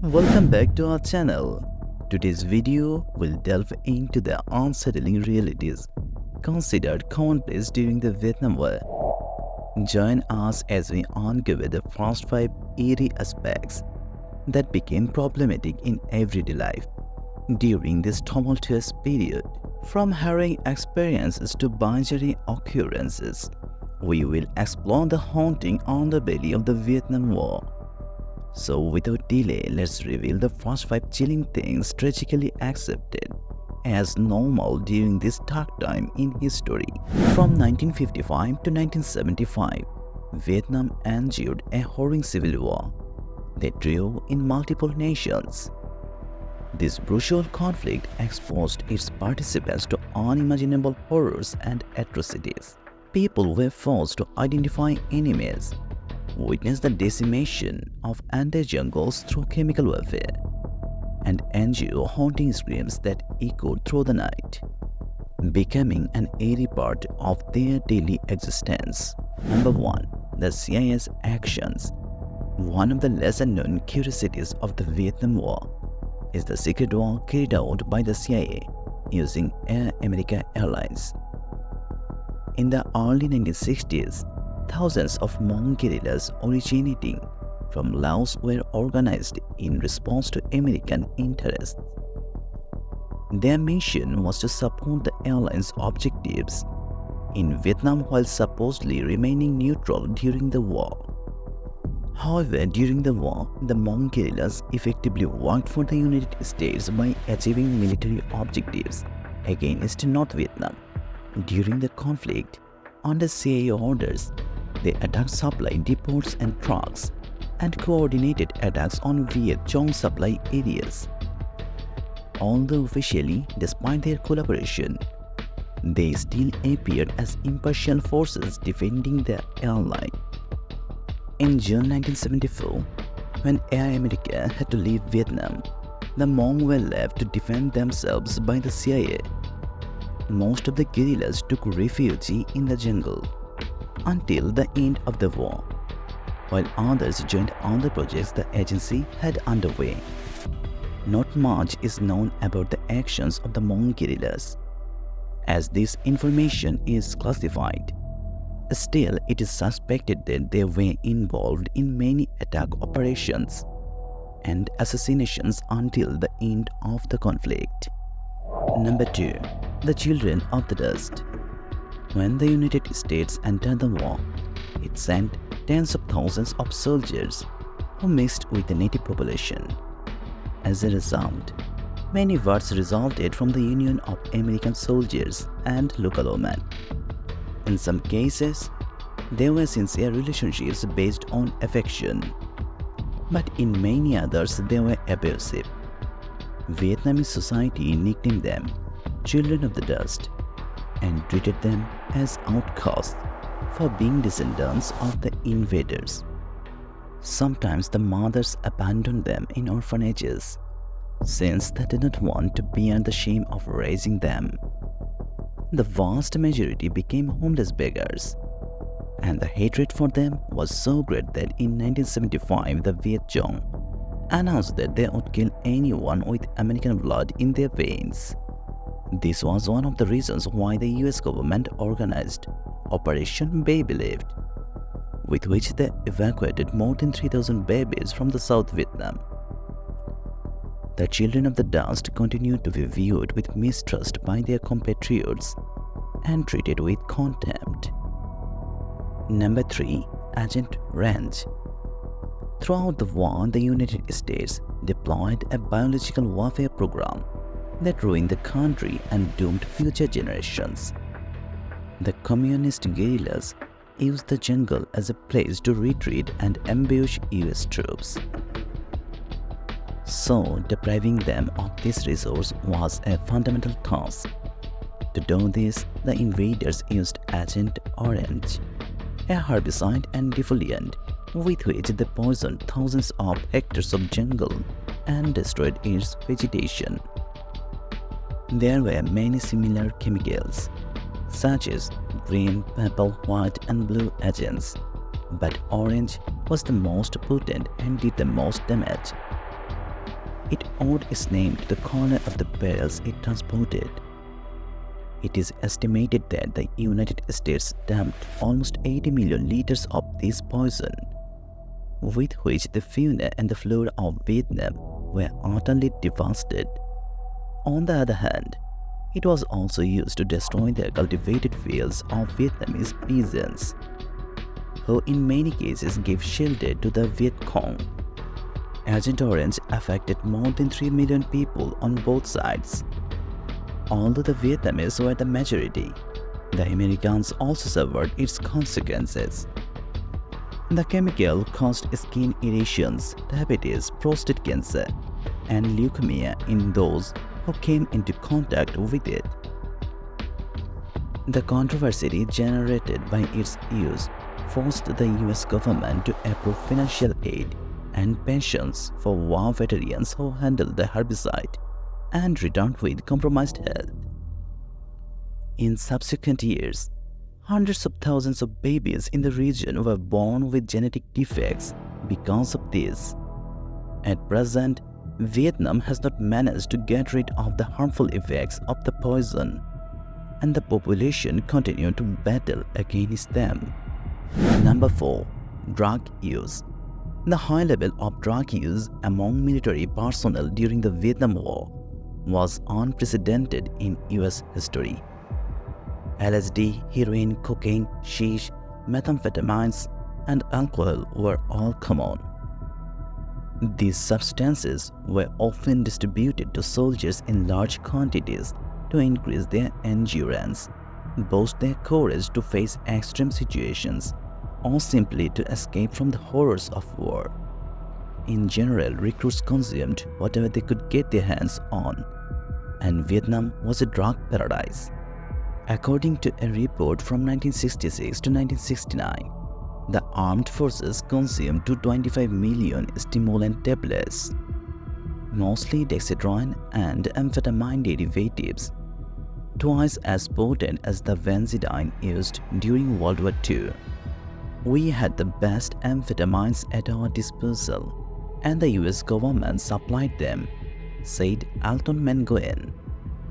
Welcome back to our channel. Today's video will delve into the unsettling realities considered commonplace during the Vietnam War. Join us as we uncover the first five eerie aspects that became problematic in everyday life during this tumultuous period. From harrowing experiences to binary occurrences, we will explore the haunting underbelly of the Vietnam War. So without delay, let's reveal the first five chilling things tragically accepted as normal during this dark time in history. From 1955 to 1975, Vietnam endured a horrific civil war that drew in multiple nations. This brutal conflict exposed its participants to unimaginable horrors and atrocities. People were forced to identify enemies, witness the decimation of entire jungles through chemical warfare, and endure haunting screams that echoed through the night, becoming an eerie part of their daily existence. Number 1. The CIA's actions. One of the lesser-known curiosities of the Vietnam War is the secret war carried out by the CIA using Air America Airlines. In the early 1960s, thousands of Hmong guerrillas originating from Laos were organized in response to American interests. Their mission was to support the airline's objectives in Vietnam while supposedly remaining neutral during the war. However, during the war, the Hmong guerrillas effectively worked for the United States by achieving military objectives against North Vietnam. During the conflict, under CIA orders, they attacked supply depots and trucks and coordinated attacks on Viet Cong supply areas. Although officially, despite their collaboration, they still appeared as impartial forces defending the airline. In June 1974, when Air America had to leave Vietnam, the Hmong were left to defend themselves by the CIA. Most of the guerrillas took refuge in the jungle until the end of the war, while others joined other projects the agency had underway. Not much is known about the actions of the Hmong guerrillas, as this information is classified. Still, it is suspected that they were involved in many attack operations and assassinations until the end of the conflict. Number 2. The Children of the Dust. When the United States entered the war, it sent tens of thousands of soldiers who mixed with the native population. As a result, many wars resulted from the union of American soldiers and local women. In some cases, there were sincere relationships based on affection, but in many others they were abusive. Vietnamese society nicknamed them Children of the Dust and treated them as outcasts for being descendants of the invaders. Sometimes the mothers abandoned them in orphanages since they did not want to bear the shame of raising them. The vast majority became homeless beggars, and the hatred for them was so great that in 1975 the Viet Cong announced that they would kill anyone with American blood in their veins. This was one of the reasons why the US government organized Operation Baby Lift, with which they evacuated more than 3,000 babies from the South Vietnam. The Children of the Dust continued to be viewed with mistrust by their compatriots and treated with contempt. Number 3. Agent Range. Throughout the war, the United States deployed a biological warfare program that ruined the country and doomed future generations. The communist guerrillas used the jungle as a place to retreat and ambush US troops. So, depriving them of this resource was a fundamental task. To do this, the invaders used Agent Orange, a herbicide and defoliant with which they poisoned thousands of hectares of jungle and destroyed its vegetation. There were many similar chemicals, such as green, purple, white, and blue agents, but orange was the most potent and did the most damage. it owed its name to the color of the barrels it transported. It is estimated that the United States dumped almost 80 million liters of this poison, with which the fauna and the flora of Vietnam were utterly devastated. On the other hand, it was also used to destroy the cultivated fields of Vietnamese peasants, who in many cases gave shelter to the Viet Cong. Agent Orange affected more than 3 million people on both sides. Although the Vietnamese were the majority, the Americans also suffered its consequences. The chemical caused skin irritations, diabetes, prostate cancer, and leukemia in those who came into contact with it. The controversy generated by its use forced the US government to approve financial aid and pensions for war veterans who handled the herbicide and returned with compromised health. In subsequent years, hundreds of thousands of babies in the region were born with genetic defects because of this. At present, Vietnam has not managed to get rid of the harmful effects of the poison, and the population continue to battle against them. Number 4. Drug use. The high level of drug use among military personnel during the Vietnam War was unprecedented in US history. LSD, heroin, cocaine, sheesh, methamphetamines, and alcohol were all common. These substances were often distributed to soldiers in large quantities to increase their endurance, boost their courage to face extreme situations, or simply to escape from the horrors of war. In general, recruits consumed whatever they could get their hands on, and Vietnam was a drug paradise. According to a report from 1966 to 1969, the armed forces consumed 225 million stimulant tablets, mostly dexedrine and amphetamine derivatives, twice as potent as the benzidine used during World War II. We had the best amphetamines at our disposal, and the US government supplied them, said Alton Mangoen,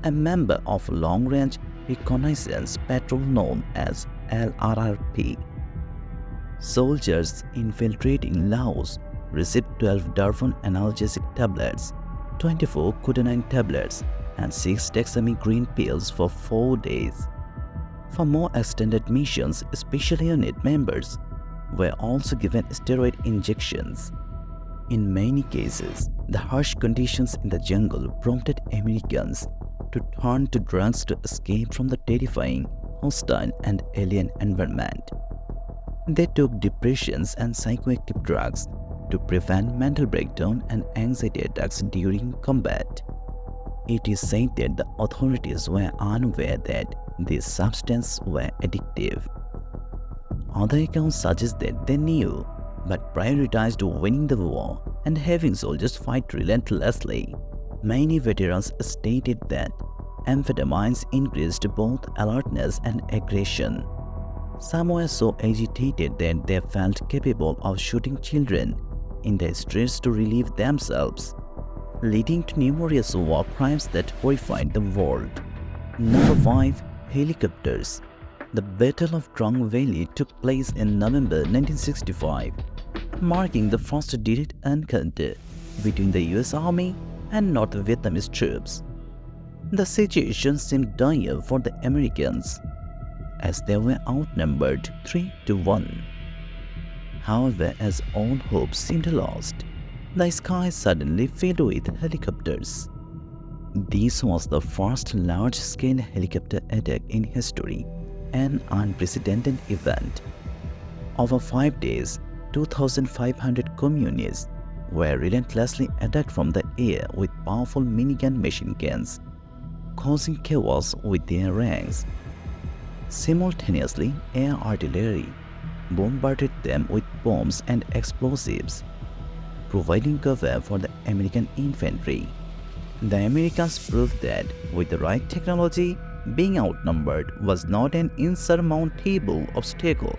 a member of Long-Range Reconnaissance Patrol known as LRRP. Soldiers infiltrating Laos received 12 Darfur analgesic tablets, 24 codenine tablets, and 6 Dexamine green pills for 4 days. For more extended missions, special unit members were also given steroid injections. In many cases, the harsh conditions in the jungle prompted Americans to turn to drugs to escape from the terrifying, hostile, and alien environment. They took depressions and psychoactive drugs to prevent mental breakdown and anxiety attacks during combat. It is said that the authorities were unaware that these substances were addictive. Other accounts suggest that they knew, but prioritized winning the war and having soldiers fight relentlessly. Many veterans stated that amphetamines increased both alertness and aggression. Some were so agitated that they felt capable of shooting children in the streets to relieve themselves, leading to numerous war crimes that horrified the world. Number 5. Helicopters. The Battle of Trong Valley took place in November 1965, marking the first direct encounter between the US Army and North Vietnamese troops. The situation seemed dire for the Americans, as they were outnumbered 3-1. However, as all hope seemed lost, the sky suddenly filled with helicopters. This was the first large-scale helicopter attack in history, an unprecedented event. Over 5 days, 2,500 communists were relentlessly attacked from the air with powerful minigun machine guns, causing chaos with their ranks. Simultaneously, air artillery bombarded them with bombs and explosives, providing cover for the American infantry. The Americans proved that with the right technology, being outnumbered was not an insurmountable obstacle.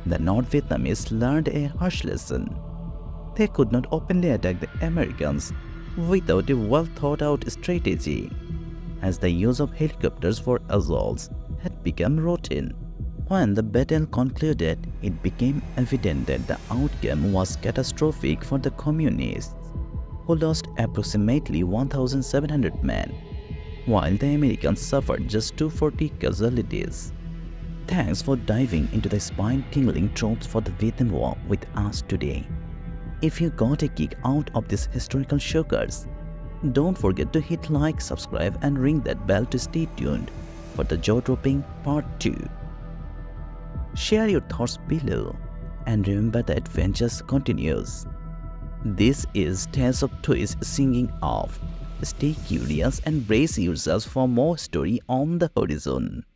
The North Vietnamese learned a harsh lesson. They could not openly attack the Americans without a well-thought-out strategy, as the use of helicopters for assaults had become routine. When the battle concluded, it became evident that the outcome was catastrophic for the communists, who lost approximately 1,700 men, while the Americans suffered just 240 casualties. Thanks for diving into the spine-tingling truths for the Vietnam War with us today. If you got a kick out of these historical shockers, don't forget to hit like, subscribe and ring that bell to stay tuned for the jaw-dropping part 2. Share your thoughts below and remember the adventures continues. This is Tales of Twists singing off. Stay curious and brace yourselves for more story on the horizon.